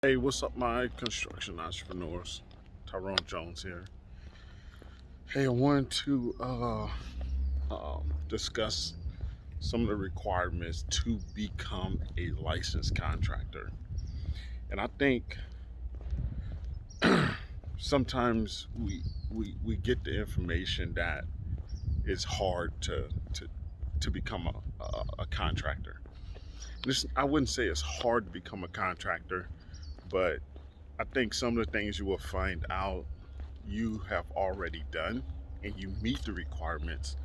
Hey, what's up, my construction entrepreneurs? Tyrone Jones here. Hey, I wanted to discuss some of the requirements to become a licensed contractor. And I think sometimes we get the information that it's hard to become a contractor. I wouldn't say it's hard to become a contractor, but I think some of the things you will find out you have already done and you meet the requirements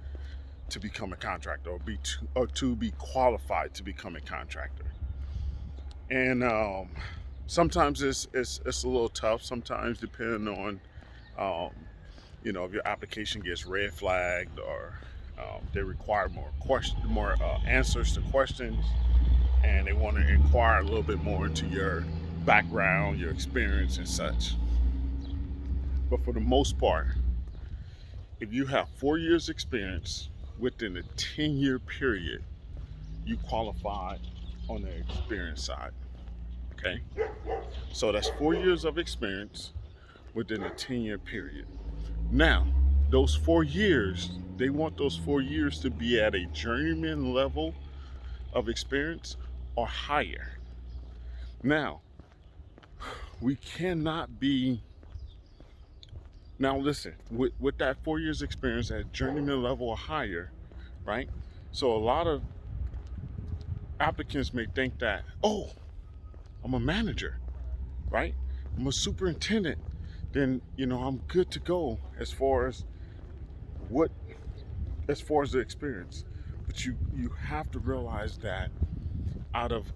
to become a contractor or to be qualified to become a contractor. And sometimes it's a little tough. Sometimes depending on um, if your application gets red flagged or they require more answers to questions, and they want to inquire a little bit more into your background, your experience, and such. But for the most part, if you have 4 years experience within a 10-year period, you qualify on the experience side. Okay? So that's 4 years of experience within a 10-year period. Now, those 4 years, they want those 4 years to be at a journeyman level of experience or higher. Now, we cannot be now listen, with that 4 years experience at journeyman level or higher, right? So a lot of applicants may think that, oh, I'm a manager, right? I'm a superintendent. Then I'm good to go what as far as the experience. But you have to realize that out of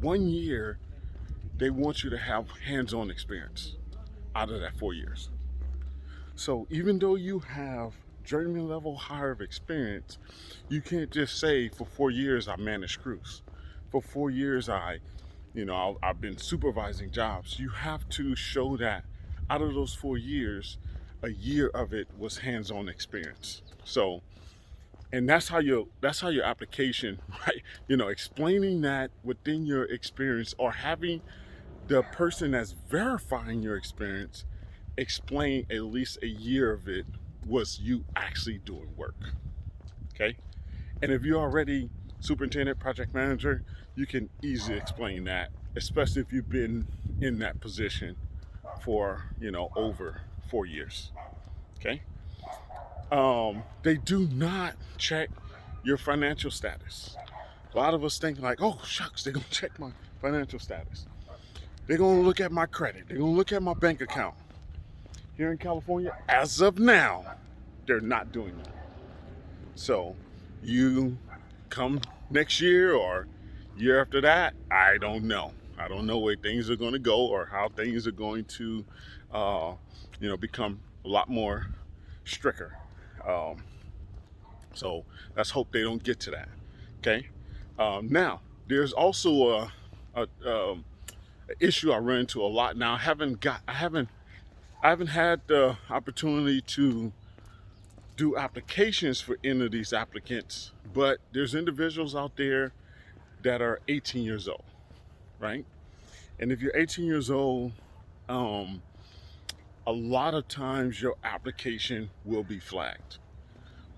1 year, they want you to have hands-on experience out of that 4 years. So even though you have journeyman level higher of experience, you can't just say for 4 years I managed crews. For 4 years I've been supervising jobs. You have to show that out of those 4 years, a year of it was hands-on experience. So, and that's how your application, right? Explaining that within your experience or having the person that's verifying your experience explain at least a year of it was you actually doing work. Okay. And if you're already superintendent, project manager, you can easily explain that, especially if you've been in that position for, over 4 years. Okay. They do not check your financial status. A lot of us think like, oh, shucks, they're going to check my financial status. They're going to look at my credit. They're going to look at my bank account. Here in California, as of now, they're not doing that. So you come next year or year after that, I don't know. I don't know where things are going to go or how things are going to, become a lot more stricter. Um, so let's hope they don't get to that. Okay. Now, there's also a issue I run into a lot now. I haven't had the opportunity to do applications for any of these applicants, but there's individuals out there that are 18 years old, right? And if you're 18 years old, um, a lot of times your application will be flagged.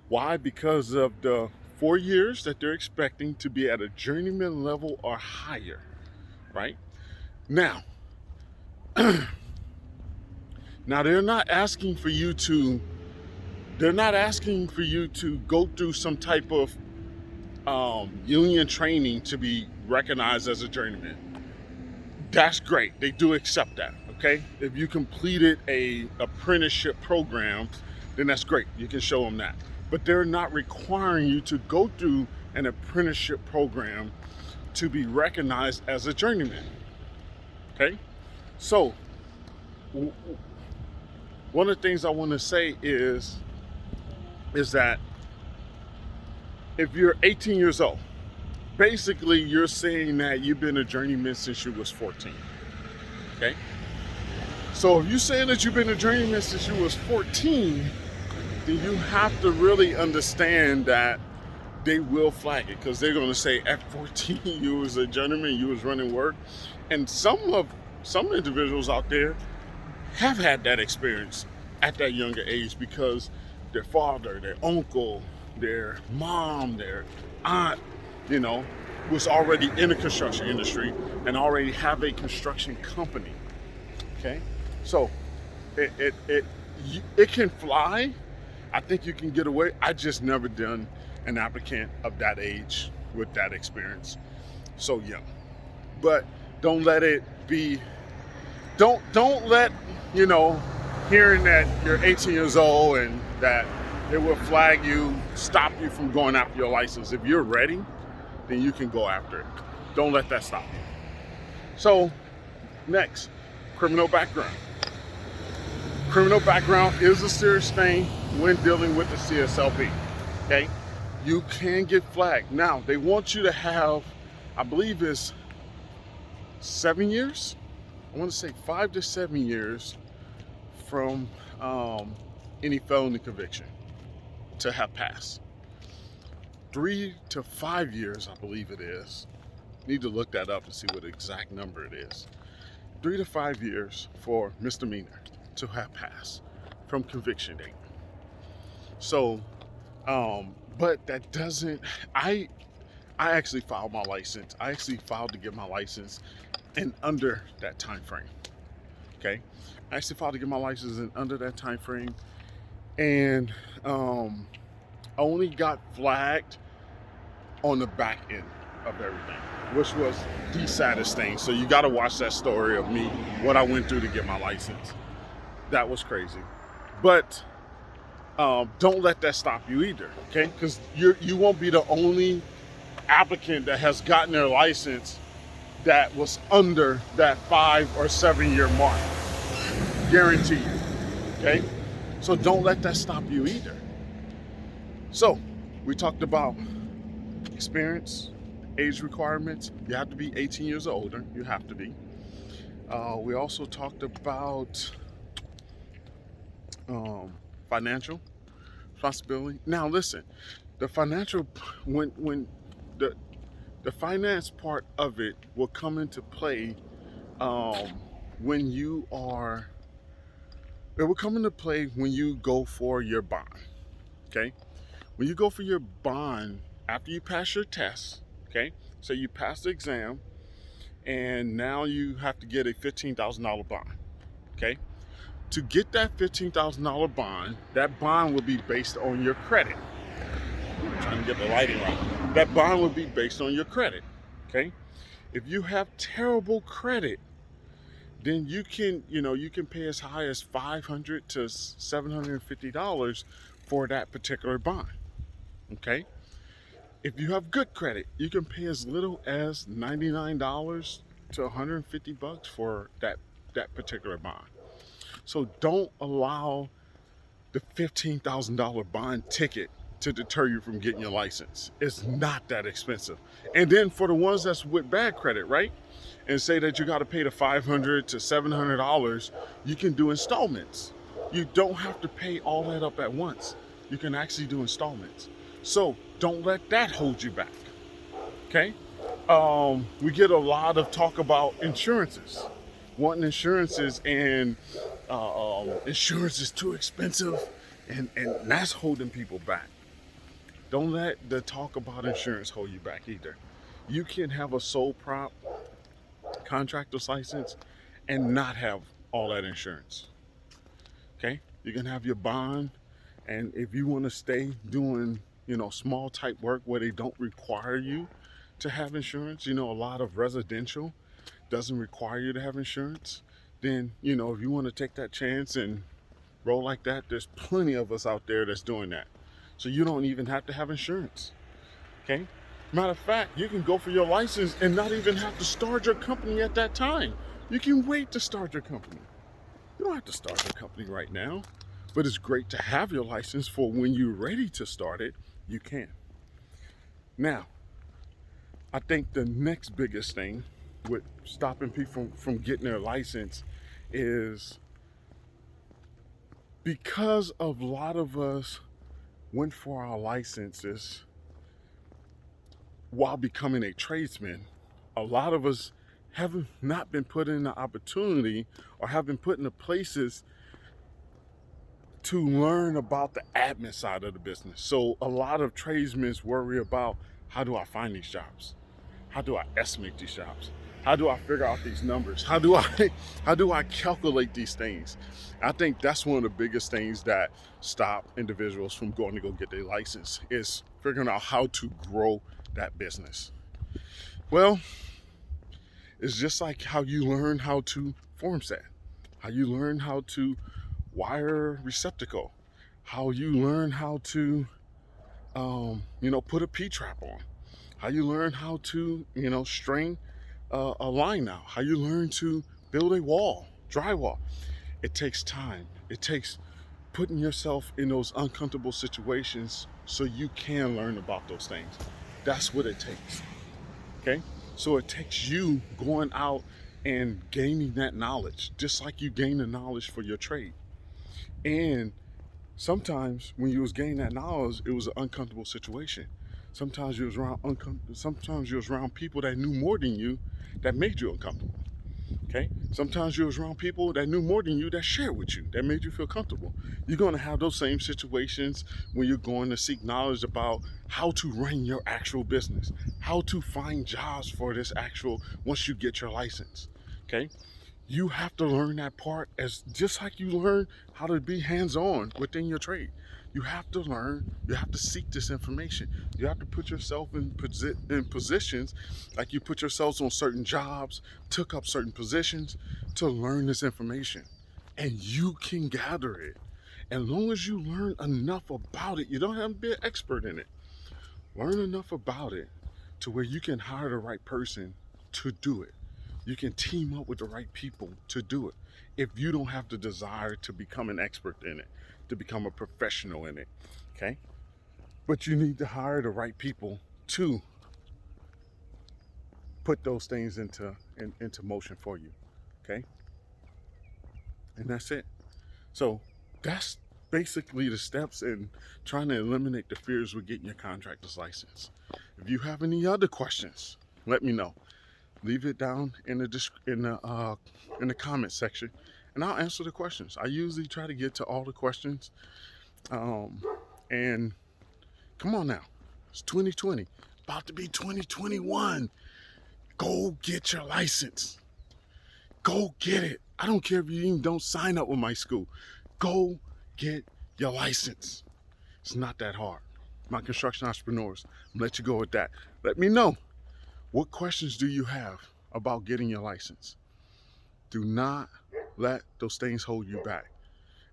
Why? Because of the 4 years that they're expecting to be at a journeyman level or higher, right? Now, now they're not asking for you to go through some type of union training to be recognized as a journeyman. That's great. They do accept that. Okay, if you completed a apprenticeship program, then that's great. You can show them that. But they're not requiring you to go through an apprenticeship program to be recognized as a journeyman. Okay, so one of the things I want to say is that if you're 18 years old, basically you're saying that you've been a journeyman since you was 14. Okay? So if you're saying that you've been a journeyman since you was 14, then you have to really understand that they will flag it because they're going to say at 14 you was a journeyman, you was running work. And some individuals out there have had that experience at that younger age because their father, their uncle, their mom, their aunt, you know, was already in the construction industry and already have a construction company. Okay, so it can fly. I think you can get away. I just never done an applicant of that age with that experience so young. But don't let it be. Don't let, you know, hearing that you're 18 years old and that it will flag you, stop you from going after your license. If you're ready, then you can go after it. Don't let that stop you. So next, criminal background. Criminal background is a serious thing when dealing with the CSLB. Okay, you can get flagged. Now they want you to have, I believe it's 7 years. I want to say 5 to 7 years from any felony conviction to have passed. 3 to 5 years, I believe it is. Need to look that up to see what the exact number it is. 3 to 5 years for misdemeanor to have passed from conviction date. So, but that doesn't. I actually filed my license. I actually filed to get my license in under that time frame. Okay, I actually filed to get my license in under that time frame, and I only got flagged on the back end of everything, which was the saddest thing. So you got to watch that story of me, what I went through to get my license. That was crazy, but don't let that stop you either. Okay, because you won't be the only applicant that has gotten their license that was under that 5 or 7 year mark. Guarantee you. Okay? So don't let that stop you either. So we talked about experience, age requirements. You have to be 18 years or older. You have to be. We also talked about financial responsibility. Now listen, the financial, when the finance part of it will come into play when you are, it will come into play when you go for your bond. Okay, when you go for your bond after you pass your test. Okay, so you pass the exam and now you have to get a $15,000 bond. Okay, to get that $15,000 bond, that bond will be based on your credit. I'm trying to get the lighting right. That bond will be based on your credit. Okay, if you have terrible credit, then you can pay as high as $500 to $750 for that particular bond. Okay, if you have good credit, you can pay as little as $99 to $150 for that particular bond. So don't allow the $15,000 bond ticket to deter you from getting your license. It's not that expensive. And then for the ones that's with bad credit, right? And say that you got to pay the $500 to $700, you can do installments. You don't have to pay all that up at once. You can actually do installments. So don't let that hold you back. Okay? We get a lot of talk about insurances, wanting insurances, and insurance is too expensive, and that's holding people back. Don't let the talk about insurance hold you back either. You can have a sole prop contractor's license and not have all that insurance. Okay, you can have your bond, and if you want to stay doing small type work where they don't require you to have insurance, a lot of residential doesn't require you to have insurance, then if you want to take that chance and roll like that, there's plenty of us out there that's doing that. So you don't even have to have insurance. Okay, matter of fact, you can go for your license and not even have to start your company at that time. You can wait to start your company. You don't have to start your company right now, but it's great to have your license for when you're ready to start it, you can. Now, I think the next biggest thing with stopping people from getting their license is because of a lot of us went for our licenses while becoming a tradesman, a lot of us have not been put in the opportunity or have been put in the places to learn about the admin side of the business. So a lot of tradesmen worry about, how do I find these jobs? How do I estimate these jobs? How do I figure out these numbers? How do I calculate these things? I think that's one of the biggest things that stop individuals from going to go get their license, is figuring out how to grow that business. Well, it's just like how you learn how to form set, how you learn how to wire receptacle, how you learn how to put a P-trap on, how you learn how to string a line out, how you learn to build a wall, drywall. It takes time. It takes putting yourself in those uncomfortable situations so you can learn about those things. That's what it takes. Okay? So it takes you going out and gaining that knowledge, just like you gain the knowledge for your trade. And sometimes when you was gaining that knowledge, it was an uncomfortable situation. Sometimes you was around people that knew more than you, that made you uncomfortable. Okay? Sometimes you was around people that knew more than you, that shared with you, that made you feel comfortable. You're going to have those same situations when you're going to seek knowledge about how to run your actual business, how to find jobs for this actual, once you get your license. Okay? You have to learn that part, as just like you learn how to be hands-on within your trade. You have to learn, you have to seek this information. You have to put yourself in positions, like you put yourselves on certain jobs, took up certain positions to learn this information. And you can gather it. As long as you learn enough about it, you don't have to be an expert in it. Learn enough about it to where you can hire the right person to do it. You can team up with the right people to do it. If you don't have the desire to become an expert in it, to become a professional in it, okay? But you need to hire the right people to put those things into motion for you, okay? And that's it. So that's basically the steps in trying to eliminate the fears with getting your contractor's license. If you have any other questions, let me know. Leave it down in the comment section, and I'll answer the questions. I usually try to get to all the questions. And come on now, it's 2020, about to be 2021. Go get your license. Go get it. I don't care if you even don't sign up with my school. Go get your license. It's not that hard. My construction entrepreneurs, I'm gonna let you go with that. Let me know, what questions do you have about getting your license? Do not let those things hold you back.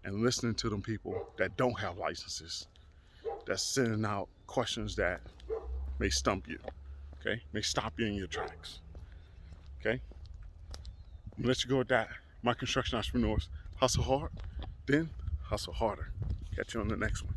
And listening to them people that don't have licenses, that's sending out questions that may stump you, okay? May stop you in your tracks, okay? I'm gonna let you go with that. My construction entrepreneurs, hustle hard, then hustle harder. Catch you on the next one.